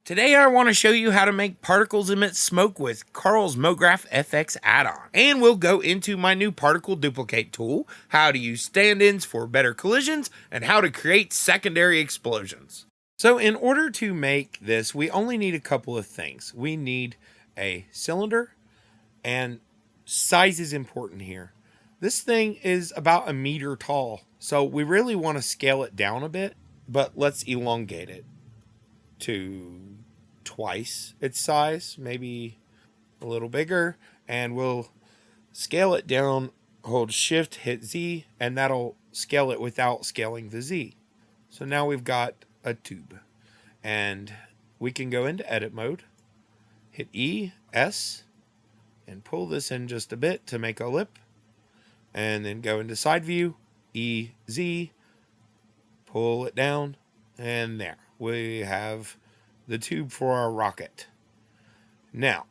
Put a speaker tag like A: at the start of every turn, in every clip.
A: Today I want to show you how to make particles emit smoke with Carl's MographFX add-on. And we'll go into my new particle duplicate tool, how to use stand-ins for better collisions, and how to create secondary explosions. So in order to make this, we only need a couple of things. We need a cylinder, and size is important here. This thing is about 1 meter tall, so we really want to scale it down a bit, but let's elongate it to twice its size, maybe a little bigger, and we'll scale it down, hold shift, hit Z, and that'll scale it without scaling the Z. So now we've got a tube, and we can go into edit mode, hit E, S, and pull this in just a bit to make a lip, and then go into side view, E, Z, pull it down, and there we have the tube for our rocket. Now,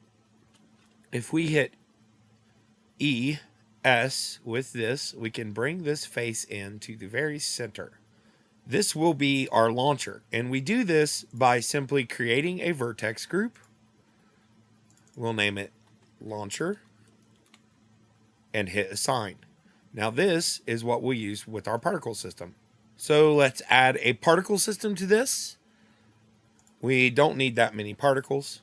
A: if we hit E, S with this, we can bring this face into the very center. This will be our launcher, and we do this by simply creating a vertex group. We'll name it launcher and hit assign. Now this is what we'll use with our particle system. So let's add a particle system to this. We don't need that many particles.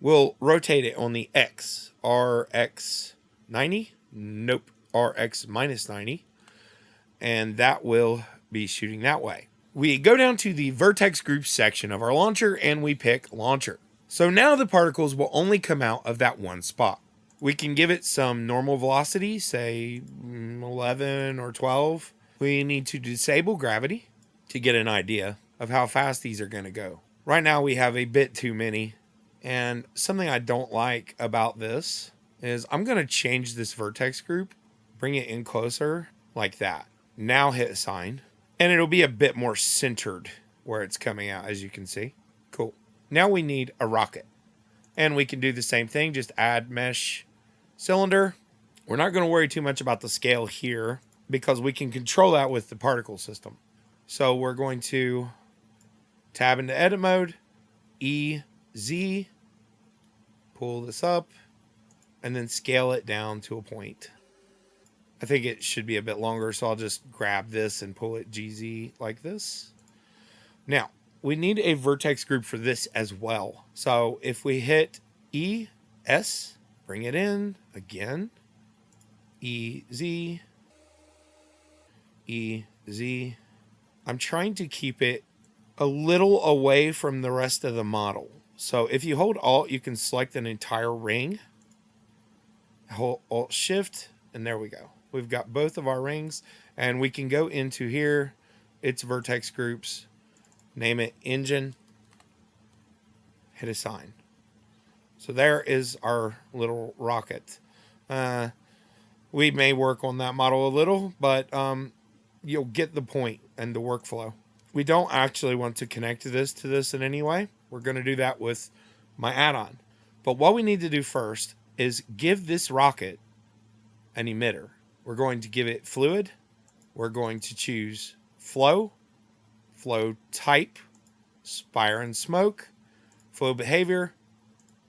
A: We'll rotate it on the X. RX 90? Nope. RX minus 90. And that will be shooting that way. We go down to the vertex group section of our launcher and we pick launcher. So now the particles will only come out of that one spot. We can give it some normal velocity, say 11 or 12. We need to disable gravity to get an idea of how fast these are going to go. Right now we have a bit too many, and something I don't like about this is I'm going to change this vertex group, bring it in closer like that. Now hit assign, and it'll be a bit more centered where it's coming out, as you can see. Cool. Now we need a rocket, and we can do the same thing, just add mesh cylinder. We're not going to worry too much about the scale here because we can control that with the particle system. So we're going to tab into edit mode, E, Z, pull this up, and then scale it down to a point. I think it should be a bit longer, so I'll just grab this and pull it GZ like this. Now, we need a vertex group for this as well. So if we hit E, S, bring it in again, E, Z, E, Z. I'm trying to keep it a little away from the rest of the model. So if you hold Alt, you can select an entire ring. Hold Alt Shift, and there we go. We've got both of our rings, and we can go into here, its vertex groups, name it engine, hit assign. So there is our little rocket. We may work on that model a little, but you'll get the point and the workflow. We don't actually want to connect this in any way. We're going to do that with my add-on. But what we need to do first is give this rocket an emitter. We're going to give it fluid. We're going to choose flow, flow type, spire and smoke, flow behavior,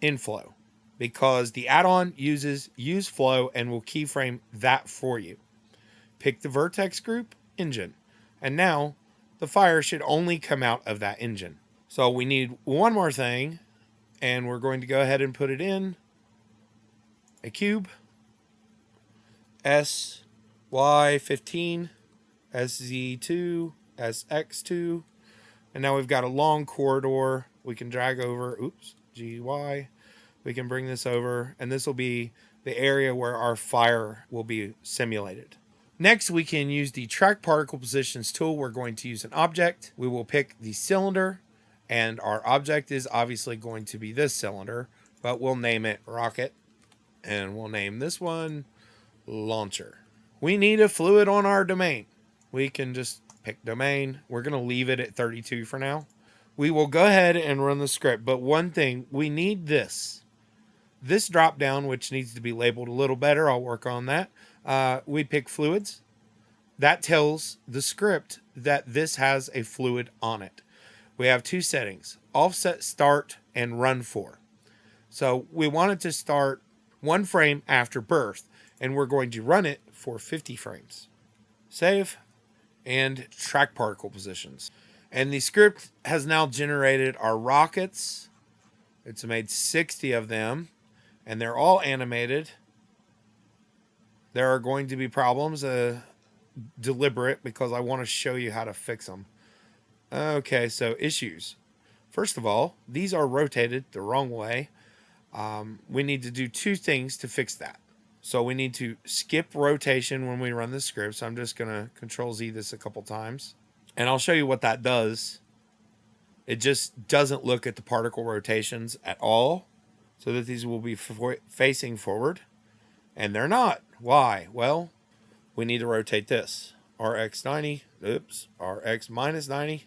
A: inflow, because the add-on uses use flow and will keyframe that for you. Pick the vertex group, engine, and now the fire should only come out of that engine. So we need one more thing, and we're going to go ahead and put it in a cube, SY15, SZ2, SX2, and now we've got a long corridor we can drag over, GY. We can bring this over, and this will be the area where our fire will be simulated. Next, we can use the track particle positions tool. We're going to use an object. We will pick the cylinder, and our object is obviously going to be this cylinder, but we'll name it rocket, and we'll name this one launcher. We need a fluid on our domain. We can just pick domain. We're going to leave it at 32 for now. We will go ahead and run the script, but one thing, we need this drop down, which needs to be labeled a little better. I'll work on that. We pick fluids. That tells the script that this has a fluid on it. We have two settings, offset start and run for. So we want it to start 1 frame after birth, and we're going to run it for 50 frames. Save and track particle positions. And the script has now generated our rockets. It's made 60 of them, and they're all animated. There are going to be problems, deliberate, because I want to show you how to fix them. Okay, so issues. First of all, these are rotated the wrong way. We need to do 2 things to fix that. So we need to skip rotation when we run the script. So I'm just going to Control Z this a couple times. And I'll show you what that does. It just doesn't look at the particle rotations at all. So that these will be facing forward. And they're not. Why? Well, we need to rotate this. RX 90. Oops. RX minus 90.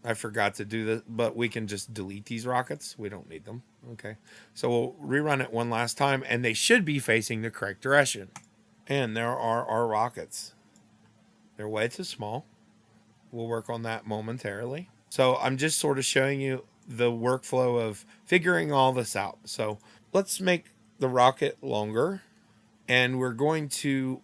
A: I forgot to do this, but we can just delete these rockets. We don't need them. Okay. So we'll rerun it one last time, and they should be facing the correct direction. And there are our rockets. They're way too small. We'll work on that momentarily. So I'm just sort of showing you the workflow of figuring all this out. So let's make the rocket longer, and we're going to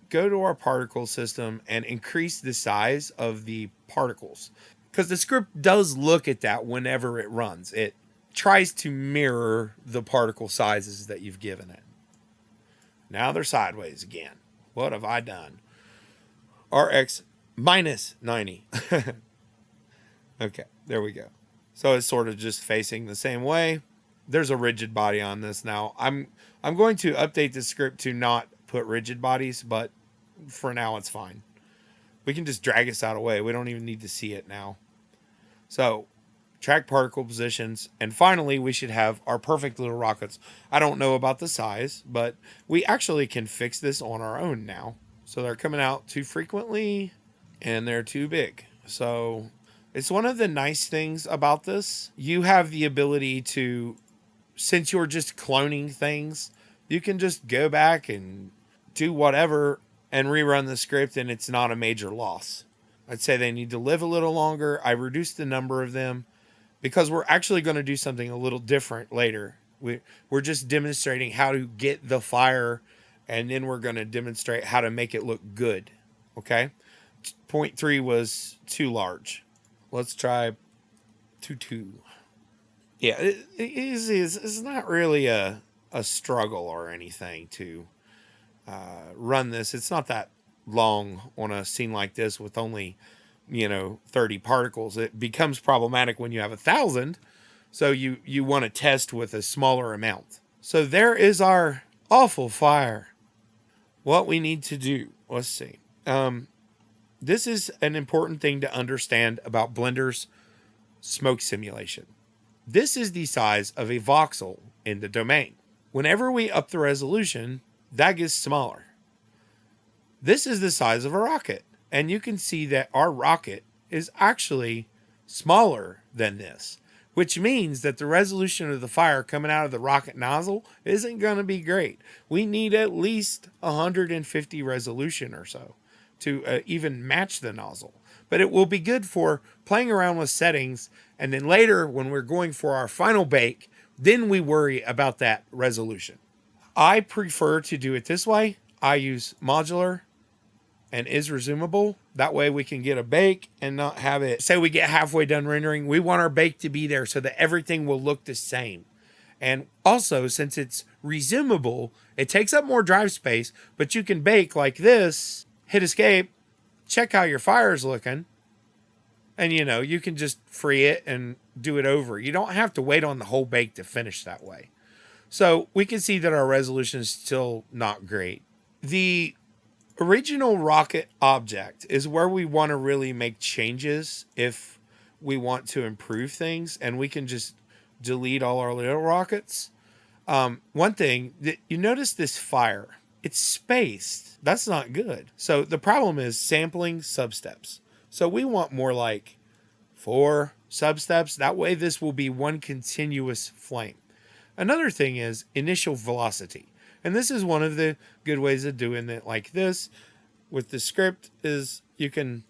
A: go to our particle system and increase the size of the particles, because the script does look at that whenever it runs. It tries to mirror the particle sizes that you've given it. Now they're sideways again. What have I done? RX minus 90. Okay, there we go. So it's sort of just facing the same way. There's a rigid body on this now. I'm going to update the script to not put rigid bodies, but for now it's fine. We can just drag this out away. We don't even need to see it now. So track particle positions, and finally we should have our perfect little rockets. I don't know about the size, but we actually can fix this on our own now. So they're coming out too frequently and they're too big. So it's one of the nice things about this. You have the ability to, since you're just cloning things, you can just go back and do whatever and rerun the script, and it's not a major loss. I'd say they need to live a little longer. I reduced the number of them because we're actually going to do something a little different later. We're just demonstrating how to get the fire, and then we're going to demonstrate how to make it look good. Okay? 0.3 was too large. Let's try 2.2. Yeah, it's not really a struggle or anything to run this. It's not that long on a scene like this with only 30 particles. It becomes problematic when you have 1,000, so you want to test with a smaller amount. So there is our awful fire. What we need to do, let's see. This is an important thing to understand about Blender's smoke simulation. This is the size of a voxel in the domain. Whenever we up the resolution, that gets smaller. This is the size of a rocket, and you can see that our rocket is actually smaller than this, which means that the resolution of the fire coming out of the rocket nozzle isn't going to be great. We need at least 150 resolution or so to even match the nozzle. But it will be good for playing around with settings, and then later when we're going for our final bake, then we worry about that resolution. I prefer to do it this way. I use modular and is resumable. That way we can get a bake and not have it, say we get halfway done rendering, we want our bake to be there so that everything will look the same. And also, since it's resumable, it takes up more drive space, but you can bake like this, hit escape, check how your fire's looking, and you can just free it and do it over. You don't have to wait on the whole bake to finish that way. So we can see that our resolution is still not great. The original rocket object is where we want to really make changes if we want to improve things, and we can just delete all our little rockets. One thing that you notice, this fire, it's spaced. That's not good. So the problem is sampling substeps. So we want more like 4 substeps. That way this will be one continuous flame. Another thing is initial velocity. And this is one of the good ways of doing it like this with the script, is you can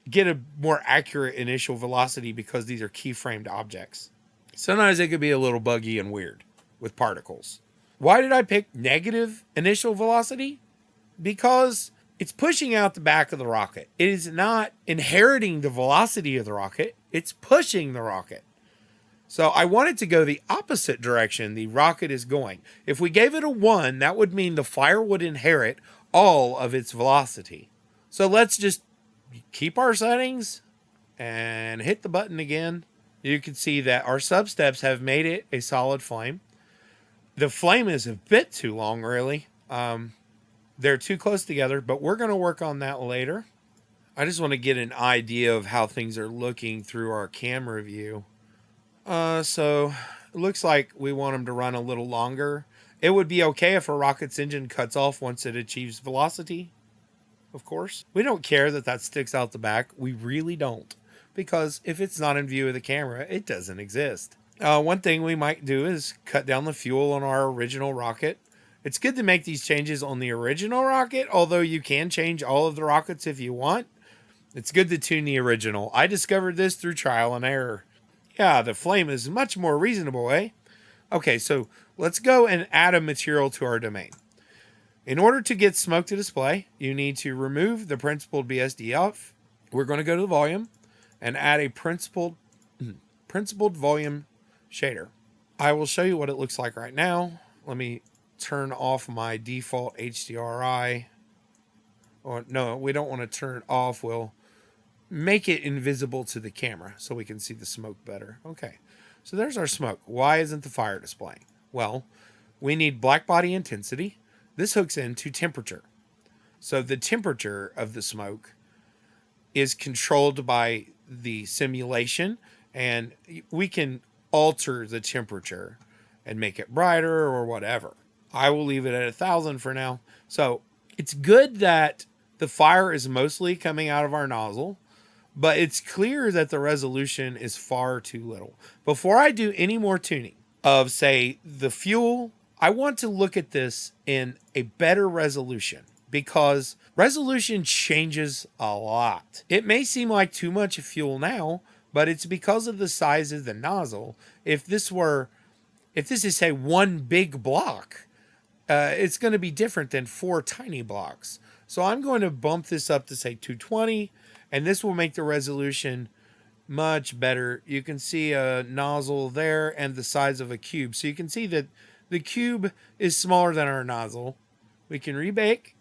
A: get a more accurate initial velocity because these are keyframed objects. Sometimes it could be a little buggy and weird with particles. Why did I pick negative initial velocity? Because it's pushing out the back of the rocket. It is not inheriting the velocity of the rocket, it's pushing the rocket. So I want it to go the opposite direction the rocket is going. If we gave it a 1, that would mean the fire would inherit all of its velocity. So let's just keep our settings and hit the button again. You can see that our substeps have made it a solid flame. The flame is a bit too long, really. They're too close together, but we're going to work on that later. I just want to get an idea of how things are looking through our camera view. So it looks like we want them to run a little longer. It would be okay if a rocket's engine cuts off once it achieves velocity, of course. We don't care that that sticks out the back. We really don't. Because if it's not in view of the camera, it doesn't exist. One thing we might do is cut down the fuel on our original rocket. It's good to make these changes on the original rocket, although you can change all of the rockets if you want. It's good to tune the original. I discovered this through trial and error. Yeah, the flame is much more reasonable, eh? Okay, so let's go and add a material to our domain. In order to get smoke to display, you need to remove the principled BSD off. We're going to go to the volume and add a principled volume shader. I will show you what it looks like right now. Let me turn off my default HDRI. Or no, we don't want to turn it off. We'll make it invisible to the camera so we can see the smoke better. Okay, so there's our smoke. Why isn't the fire displaying? Well, we need black body intensity. This hooks into temperature. So the temperature of the smoke is controlled by the simulation, and we can alter the temperature and make it brighter or whatever. I will leave it at 1,000 for now. So it's good that the fire is mostly coming out of our nozzle, but it's clear that the resolution is far too little. Before I do any more tuning of, say, the fuel, I want to look at this in a better resolution because resolution changes a lot. It may seem like too much fuel now, but it's because of the size of the nozzle. If this is, say, one big block, it's going to be different than 4 tiny blocks. So I'm going to bump this up to, say, 220, and this will make the resolution much better. You can see a nozzle there and the size of a cube. So you can see that the cube is smaller than our nozzle. We can rebake.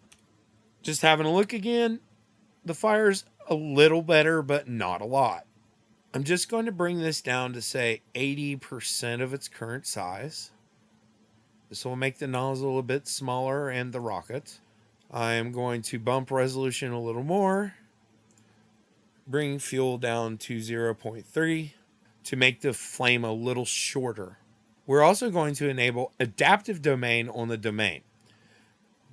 A: Just having a look again, the fire's a little better, but not a lot. I'm just going to bring this down to, say, 80% of its current size. This will make the nozzle a bit smaller and the rocket. I am going to bump resolution a little more. Bring fuel down to 0.3 to make the flame a little shorter. We're also going to enable adaptive domain on the domain.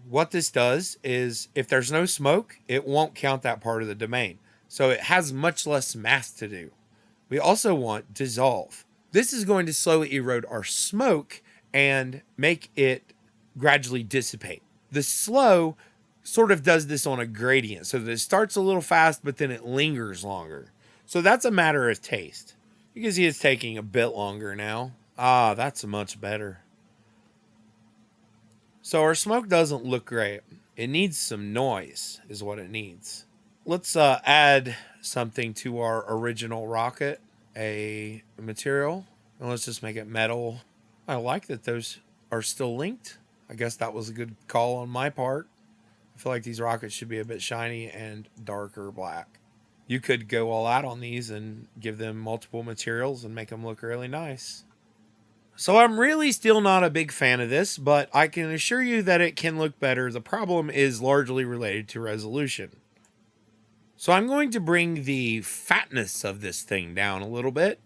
A: What this does is if there's no smoke, it won't count that part of the domain. So it has much less math to do. We also want dissolve. This is going to slowly erode our smoke and make it gradually dissipate. The slow sort of does this on a gradient so that it starts a little fast, but then it lingers longer. So that's a matter of taste. You can see it's taking a bit longer now. Ah, that's much better. So our smoke doesn't look great. It needs some noise is what it needs. Let's add something to our original rocket, a material, and let's just make it metal. I like that those are still linked. I guess that was a good call on my part. I feel like these rockets should be a bit shiny and darker black. You could go all out on these and give them multiple materials and make them look really nice. So I'm really still not a big fan of this, but I can assure you that it can look better. The problem is largely related to resolution. So I'm going to bring the fatness of this thing down a little bit.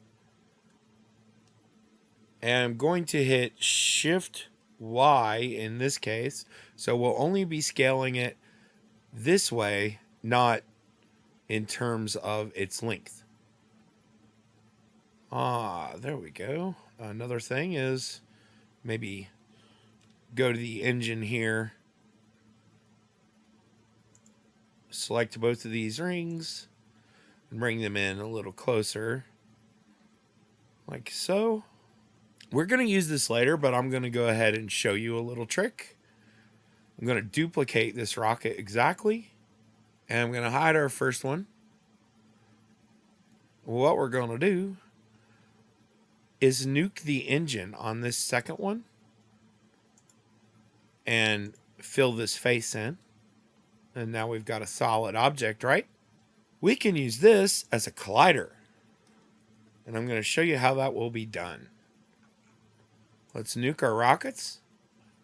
A: And I'm going to hit Shift Y in this case. So we'll only be scaling it this way, not in terms of its length. Ah, there we go. Another thing is maybe go to the engine here. Select both of these rings. and bring them in a little closer, like so. We're going to use this later, but I'm going to go ahead and show you a little trick. I'm going to duplicate this rocket exactly, and I'm going to hide our first one. What we're going to do is nuke the engine on this second one and fill this face in. And now we've got a solid object, right? We can use this as a collider. And I'm going to show you how that will be done. Let's nuke our rockets.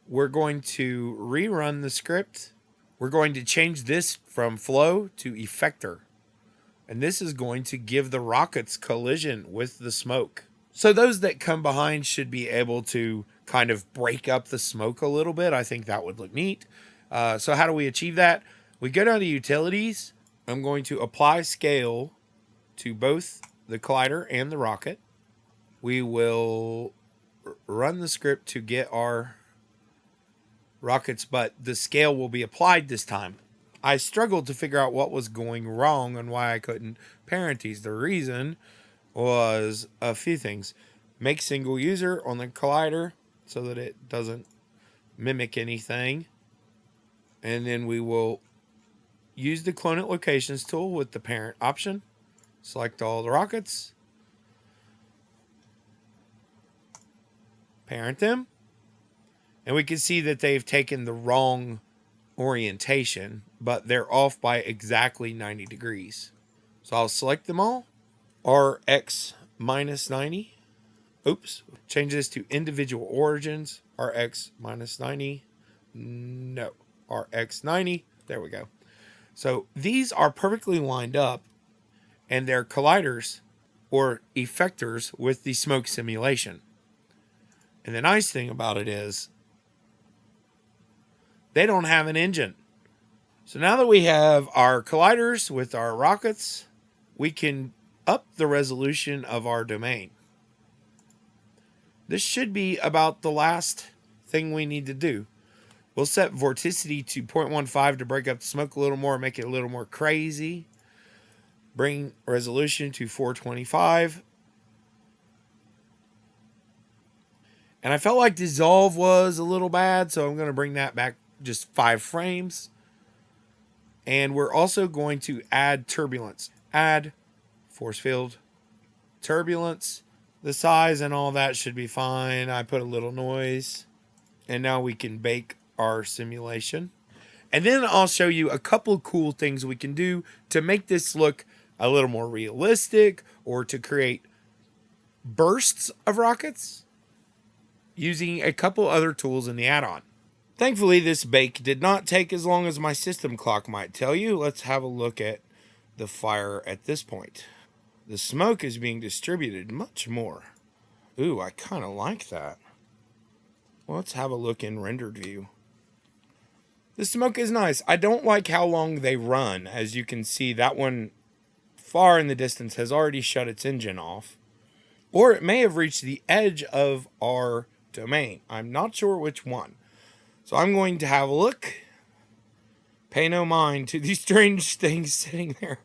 A: We're going to rerun the script. We're going to change this from flow to effector. And this is going to give the rockets collision with the smoke. So those that come behind should be able to kind of break up the smoke a little bit. I think that would look neat. So how do we achieve that? We go down to utilities. I'm going to apply scale to both the collider and the rocket. We will run the script to get our rockets, but the scale will be applied this time. I struggled to figure out what was going wrong and why I couldn't parent these. The reason was a few things. Make single user on the collider so that it doesn't mimic anything. And then we will use the clone at locations tool with the parent option. Select all the rockets. Parent them. And we can see that they've taken the wrong orientation, but they're off by exactly 90 degrees. So I'll select them all. RX minus 90. Oops. Change this to individual origins. RX minus 90. No. RX 90. There we go. So these are perfectly lined up, and they're colliders or effectors with the smoke simulation. And the nice thing about it is they don't have an engine. So now that we have our colliders with our rockets, we can up the resolution of our domain. This should be about the last thing we need to do. We'll set vorticity to 0.15 to break up the smoke a little more, make it a little more crazy. Bring resolution to 425. And I felt like dissolve was a little bad, so I'm going to bring that back just 5 frames. And we're also going to add turbulence. Add force field turbulence. The size and all that should be fine. I put a little noise. And now we can bake our simulation. And then I'll show you a couple of cool things we can do to make this look a little more realistic, or to create bursts of rockets using a couple other tools in the add-on. Thankfully, this bake did not take as long as my system clock might tell you. Let's have a look at the fire at this point. The smoke is being distributed much more. Ooh, I kind of like that. Well, let's have a look in rendered view. The smoke is nice. I don't like how long they run. As you can see, that one far in the distance has already shut its engine off. Or it may have reached the edge of our domain. I'm not sure which one. So I'm going to have a look. Pay no mind to these strange things sitting there.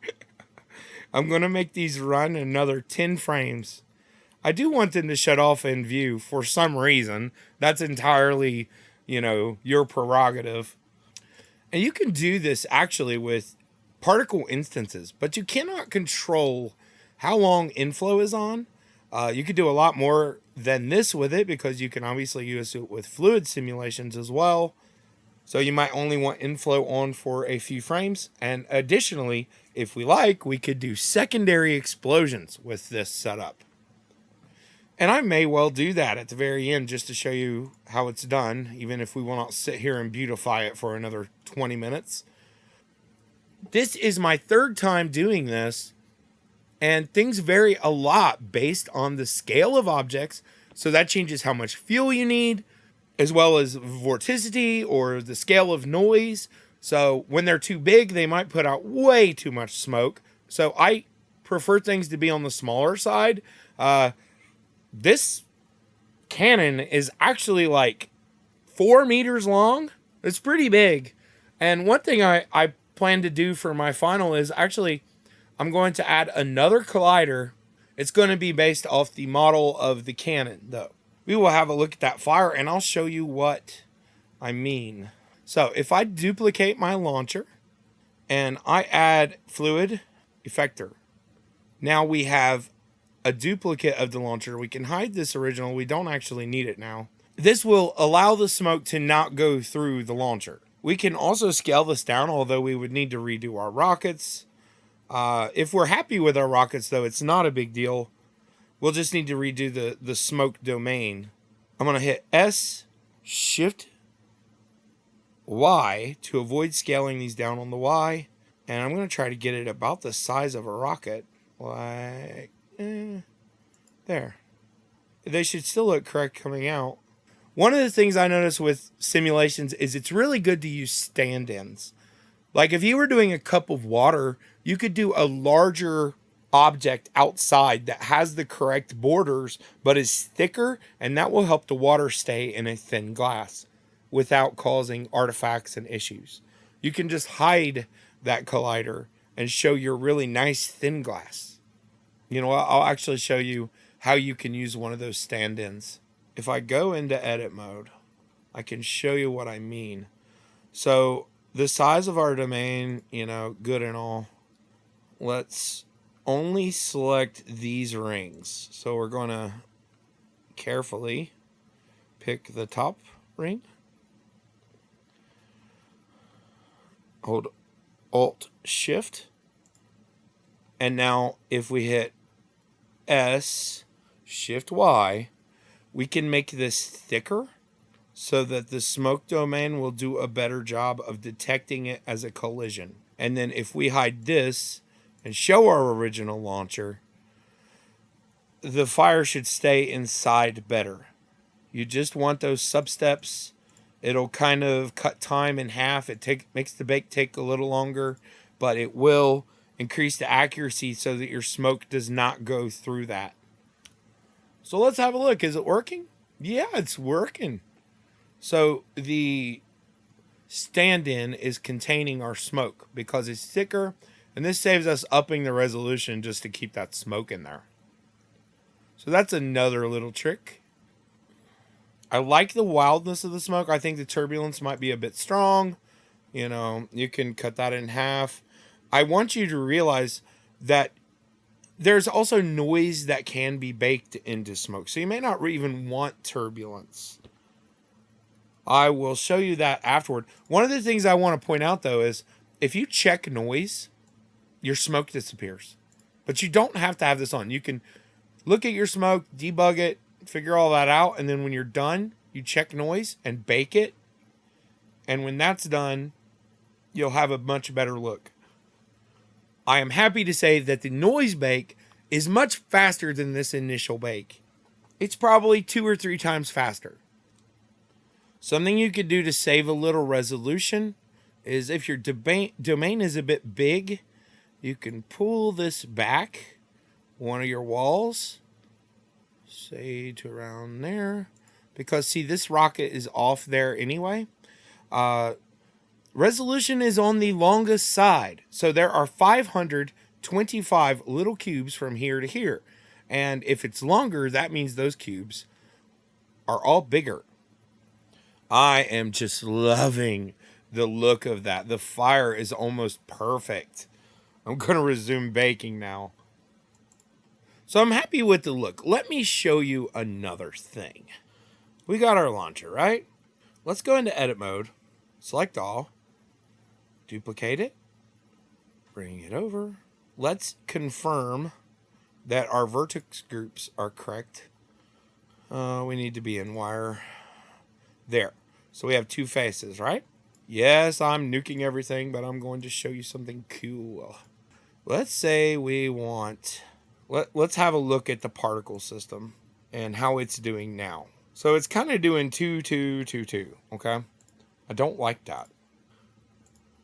A: I'm going to make these run another 10 frames. I do want them to shut off in view for some reason. That's entirely, your prerogative. And you can do this actually with particle instances, but you cannot control how long inflow is on. You could do a lot more than this with it, because you can obviously use it with fluid simulations as well. So you might only want inflow on for a few frames. And additionally, if we like, we could do secondary explosions with this setup. And I may well do that at the very end just to show you how it's done, even if we will not sit here and beautify it for another 20 minutes. This is my 3rd time doing this, and things vary a lot based on the scale of objects. So that changes how much fuel you need, as well as vorticity or the scale of noise. So when they're too big, they might put out way too much smoke. So I prefer things to be on the smaller side. This cannon is actually like 4 meters long. It's pretty big. And one thing I plan to do for my final is actually I'm going to add another collider. It's going to be based off the model of the cannon, though. We will have a look at that fire, and I'll show you what I mean. So if I duplicate my launcher and I add fluid effector, now we have a duplicate of the launcher. We can hide this original. We don't actually need it now. This will allow the smoke to not go through the launcher. We can also scale this down, although we would need to redo our rockets. If we're happy with our rockets, though, it's not a big deal. We'll just need to redo the smoke domain. I'm going to hit S, Shift, Y to avoid scaling these down on the Y. And I'm going to try to get it about the size of a rocket. Like, there. They should still look correct coming out. One of the things I notice with simulations is it's really good to use stand-ins. Like if you were doing a cup of water, you could do a larger object outside that has the correct borders but is thicker, and that will help the water stay in a thin glass without causing artifacts and issues. You can just hide that collider and show your really nice thin glass. You know, I'll actually show you how you can use one of those stand-ins. If I go into edit mode, I can show you what I mean. So the size of our domain, you know, good and all. Let's only select these rings. So we're going to carefully pick the top ring. Hold Alt Shift. And now if we hit S, Shift Y, we can make this thicker so that the smoke domain will do a better job of detecting it as a collision. And then if we hide this and show our original launcher, the fire should stay inside better. You just want those substeps. It'll kind of cut time in half. It makes the bake take a little longer, but it will increase the accuracy so that your smoke does not go through that. So let's have a look. Is it working? Yeah, it's working. So the stand-in is containing our smoke because it's thicker, and this saves us upping the resolution just to keep that smoke in there. So that's another little trick. I like the wildness of the smoke. I think the turbulence might be a bit strong. You know, you can cut that in half. I want you to realize that there's also noise that can be baked into smoke. So you may not even want turbulence. I will show you that afterward. One of the things I want to point out, though, is if you check noise, your smoke disappears. But you don't have to have this on. You can look at your smoke, debug it, figure all that out, and then when you're done, you check noise and bake it. And when that's done, you'll have a much better look. I am happy to say that the noise bake is much faster than this initial bake. It's probably 2 or 3 times faster. Something you could do to save a little resolution is if your domain is a bit big, you can pull this back one of your walls, say to around there, because see, this rocket is off there anyway. Resolution is on the longest side. So there are 525 little cubes from here to here. And if it's longer, that means those cubes are all bigger. I am just loving the look of that. The fire is almost perfect. I'm going to resume baking now. So I'm happy with the look. Let me show you another thing. We got our launcher, right? Let's go into edit mode. Select all. Duplicate it, bring it over. Let's confirm that our vertex groups are correct. We need to be in wire. There. So we have 2 faces, right? Yes, I'm nuking everything, but I'm going to show you something cool. Let's say we want... Let's have a look at the particle system and how it's doing now. So it's kind of doing 2, 2, 2, 2, okay? I don't like that.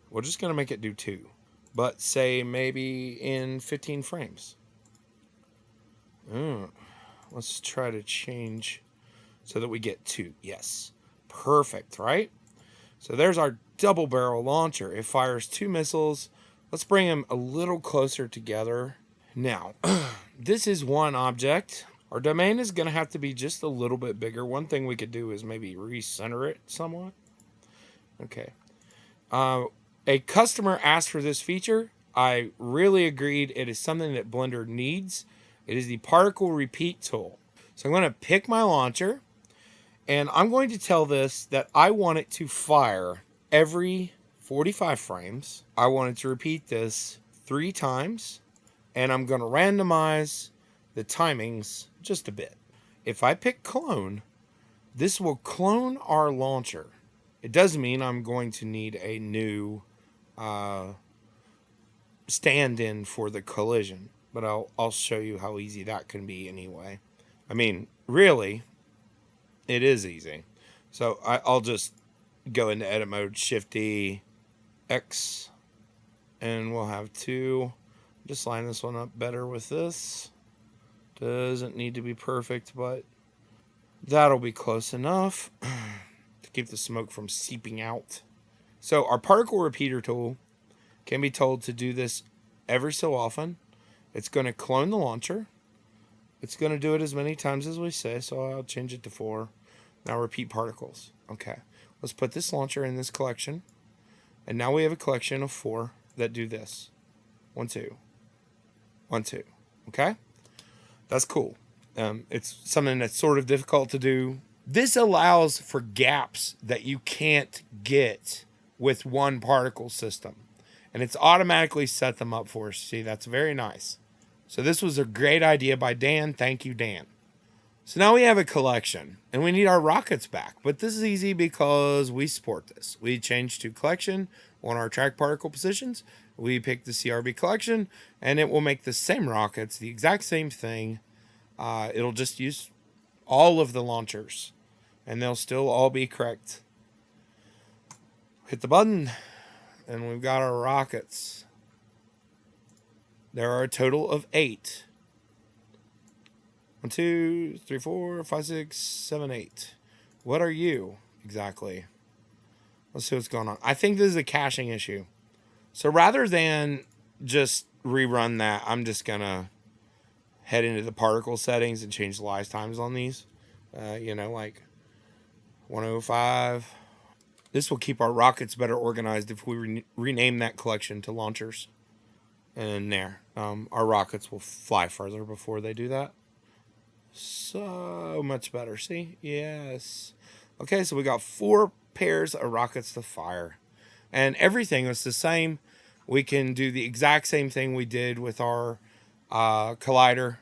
A: We're just going to make it do 2. But say maybe in 15 frames. Let's try to change so that we get 2. Yes. Perfect, right? So there's our double barrel launcher. It fires 2 missiles Let's bring them a little closer together. Now, this is one object. Our domain is going to have to be just a little bit bigger. One thing we could do is maybe recenter it somewhat. Okay. A customer asked for this feature. I really agreed. It is something that Blender needs. It is the particle repeat tool. So I'm going to pick my launcher, and I'm going to tell this that I want it to fire every 45 frames. I want it to repeat this 3 times, and I'm going to randomize the timings just a bit. If I pick clone, this will clone our launcher. It does mean I'm going to need a new stand-in for the collision, but I'll show you how easy that can be anyway. I mean, really, it is easy. So I'll just go into edit mode, Shift D, X, and we'll have 2. Just line this one up better with this. Doesn't need to be perfect, but that'll be close enough to keep the smoke from seeping out. So our particle repeater tool can be told to do this every so often. It's going to clone the launcher. It's going to do it as many times as we say, so I'll change it to 4. Now repeat particles. Okay, let's put this launcher in this collection. And now we have a collection of 4 that do this. 1, 2. 1, 2. Okay? That's cool. It's something that's sort of difficult to do. This allows for gaps that you can't get with one particle system. And it's automatically set them up for us. See, that's very nice. So this was a great idea by Dan. Thank you, Dan. So now we have a collection, and we need our rockets back. But this is easy because we support this. We change to collection on our track particle positions. We pick the CRB collection, and it will make the same rockets, the exact same thing. It'll just use all of the launchers, and they'll still all be correct. Hit the button, and we've got our rockets. There are a total of 8. 1, 2, 3, 4, 5, 6, 7, 8. What are you exactly? Let's see what's going on. I think this is a caching issue. So rather than just rerun that, I'm just going to head into the particle settings and change the live times on these. Like 105. This will keep our rockets better organized if we rename that collection to launchers. And there. Our rockets will fly further before they do that. So much better. See? Yes. Okay, so we got 4 pairs of rockets to fire. And everything is the same. We can do the exact same thing we did with our collider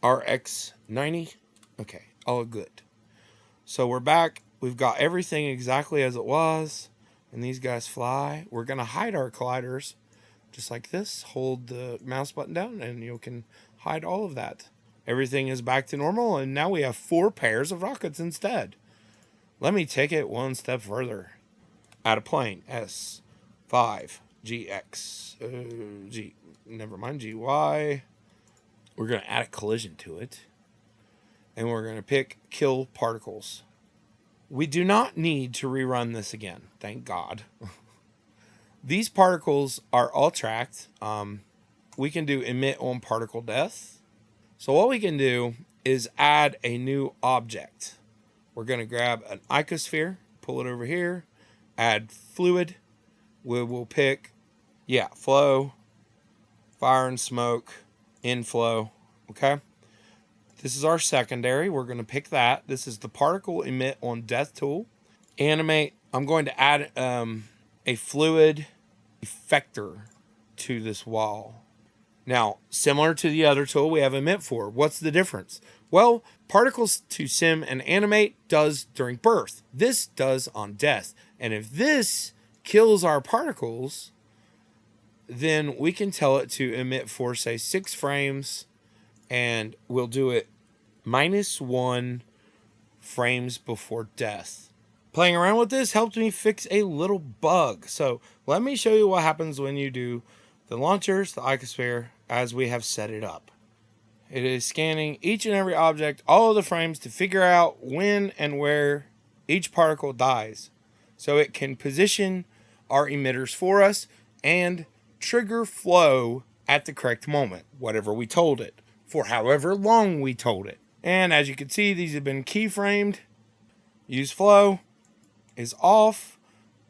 A: RX90. Okay, all good. So we're back. We've got everything exactly as it was. And these guys fly. We're going to hide our colliders just like this. Hold the mouse button down and you can hide all of that. Everything is back to normal, and now we have 4 pairs of rockets instead. Let me take it one step further. Add a plane, S5, GX, G, never mind, GY. We're going to add a collision to it, and we're going to pick kill particles. We do not need to rerun this again, thank God. These particles are all tracked. We can do emit on particle death. So what we can do is add a new object. We're going to grab an icosphere, pull it over here, add fluid. We will pick, flow, fire and smoke, inflow, okay? This is our secondary. We're going to pick that. This is the particle emit on death tool. Animate. I'm going to add a fluid effector to this wall. Now, similar to the other tool we have emit for. What's the difference? Well, particles to sim and animate does during birth. This does on death. And if this kills our particles, then we can tell it to emit for, say, 6 frames, and we'll do it -1 frames before death. Playing around with this helped me fix a little bug. So let me show you what happens when you do the launchers, the icosphere, as we have set it up. It is scanning each and every object, all of the frames, to figure out when and where each particle dies. So it can position our emitters for us and trigger flow at the correct moment, whatever we told it, for however long we told it. And as you can see, these have been keyframed. Use flow is off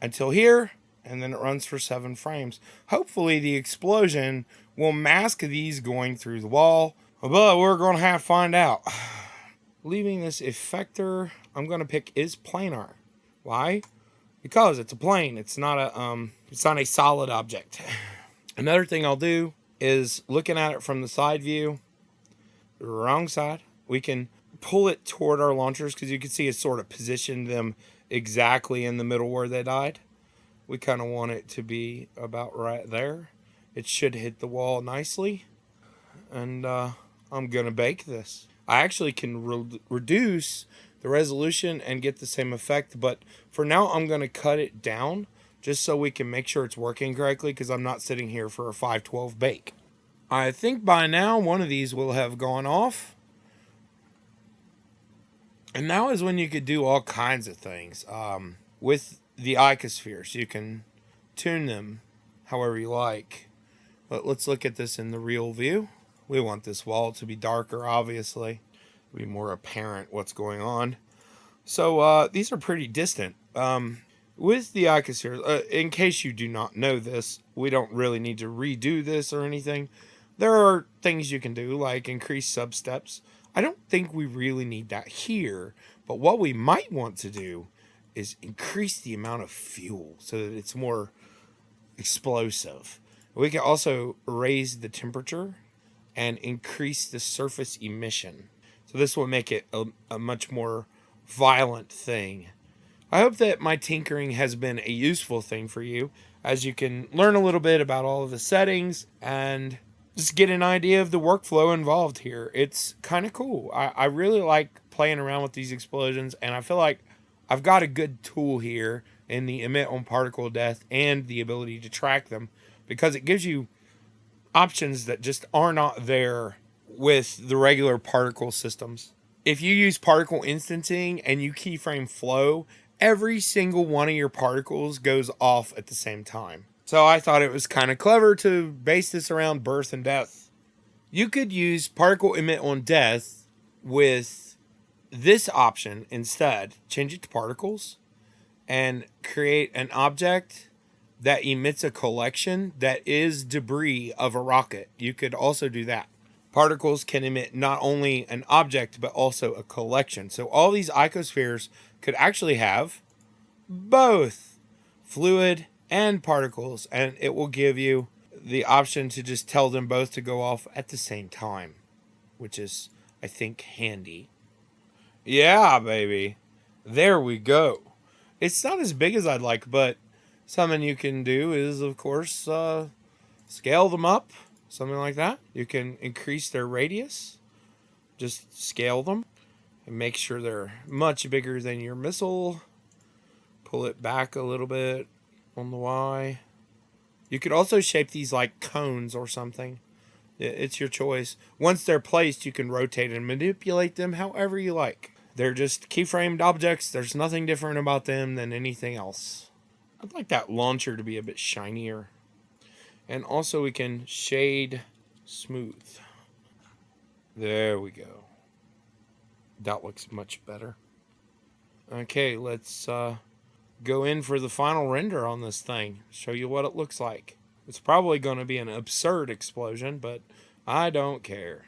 A: until here, and then it runs for 7 frames. Hopefully the explosion will mask these going through the wall, but we're going to have to find out. Leaving this effector, I'm going to pick is planar. Why? Because it's a plane. It's not a solid object. Another thing I'll do is looking at it from the side view, the wrong side. We can pull it toward our launchers because you can see it sort of positioned them exactly in the middle where they died. We kind of want it to be about right there. It should hit the wall nicely. And I'm going to bake this. I actually can reduce the resolution and get the same effect, but for now I'm going to cut it down just so we can make sure it's working correctly because I'm not sitting here for a 512 bake. I think by now one of these will have gone off. And now is when you could do all kinds of things with the icospheres. You can tune them however you like. But let's look at this in the real view. We want this wall to be darker, obviously. It'll be more apparent what's going on. So these are pretty distant. With the icospheres, in case you do not know this, we don't really need to redo this or anything. There are things you can do, like increase substeps. I don't think we really need that here, but what we might want to do is increase the amount of fuel so that it's more explosive. We can also raise the temperature and increase the surface emission. So this will make it a much more violent thing. I hope that my tinkering has been a useful thing for you, as you can learn a little bit about all of the settings and just get an idea of the workflow involved here. It's kind of cool. I really like playing around with these explosions, and I feel like I've got a good tool here in the emit on particle death and the ability to track them, because it gives you options that just are not there with the regular particle systems. If you use particle instancing and you keyframe flow, every single one of your particles goes off at the same time. So I thought it was kind of clever to base this around birth and death. You could use particle emit on death with this option instead. Change it to particles and create an object that emits a collection that is debris of a rocket. You could also do that. Particles can emit not only an object, but also a collection. So all these icospheres could actually have both fluid and particles, and it will give you the option to just tell them both to go off at the same time, which is, I think, handy. Yeah, baby. There we go. It's not as big as I'd like, but something you can do is, of course, scale them up, something like that. You can increase their radius, just scale them, and make sure they're much bigger than your missile. Pull it back a little bit on the Y. You could also shape these like cones or something. It's your choice. Once they're placed, you can rotate and manipulate them however you like. They're just keyframed objects. There's nothing different about them than anything else. I'd like that launcher to be a bit shinier. And also we can shade smooth. There we go. That looks much better. Okay, let's go in for the final render on this thing. Show you what it looks like. It's probably going to be an absurd explosion, but I don't care.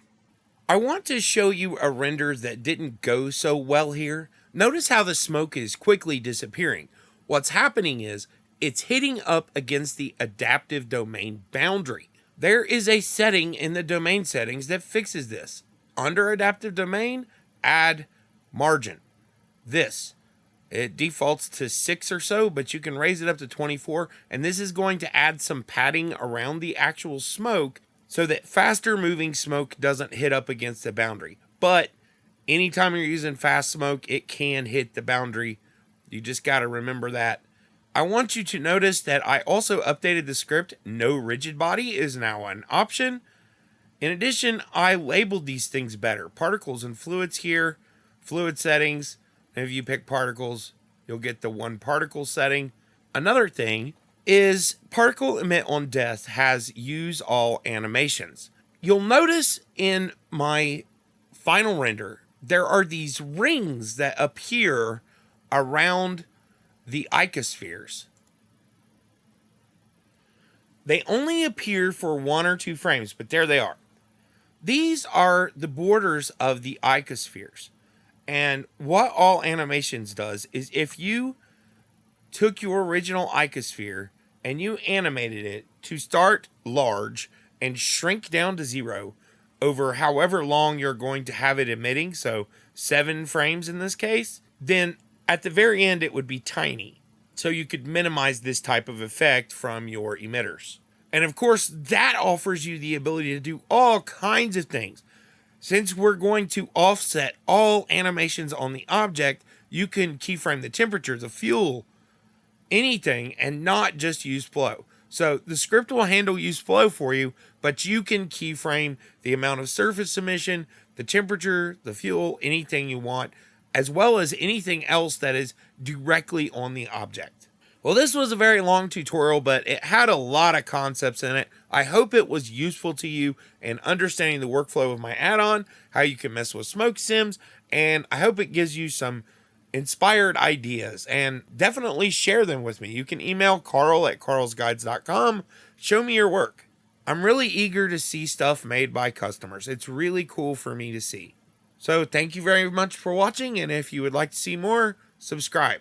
A: I want to show you a render that didn't go so well here. Notice how the smoke is quickly disappearing. What's happening is it's hitting up against the adaptive domain boundary. There is a setting in the domain settings that fixes this. Under adaptive domain, add margin. It defaults to 6 or so, but you can raise it up to 24, and this is going to add some padding around the actual smoke so that faster moving smoke doesn't hit up against the boundary. But anytime you're using fast smoke, it can hit the boundary. You just got to remember that. I want you to notice that I also updated the script. No rigid body is now an option. In addition, I labeled these things better. Particles and fluids here, fluid settings. And if you pick particles, you'll get the one particle setting. Another thing is Particle Emit on Death has use all animations. You'll notice in my final render, there are these rings that appear around the icospheres. They only appear for 1 or 2 frames, but there they are. These are the borders of the icospheres. And what all animations does is if you took your original icosphere and you animated it to start large and shrink down to 0 over however long you're going to have it emitting, so 7 frames in this case, then at the very end it would be tiny. So you could minimize this type of effect from your emitters. And of course, that offers you the ability to do all kinds of things. Since we're going to offset all animations on the object, you can keyframe the temperature, the fuel, anything, and not just use flow. So the script will handle use flow for you, but you can keyframe the amount of surface emission, the temperature, the fuel, anything you want, as well as anything else that is directly on the object. Well, this was a very long tutorial, but it had a lot of concepts in it. I hope it was useful to you in understanding the workflow of my add-on, how you can mess with smoke sims, and I hope it gives you some inspired ideas, and definitely share them with me. You can email carl@carlsguides.com. Show me your work. I'm really eager to see stuff made by customers. It's really cool for me to see. So thank you very much for watching, and if you would like to see more, subscribe.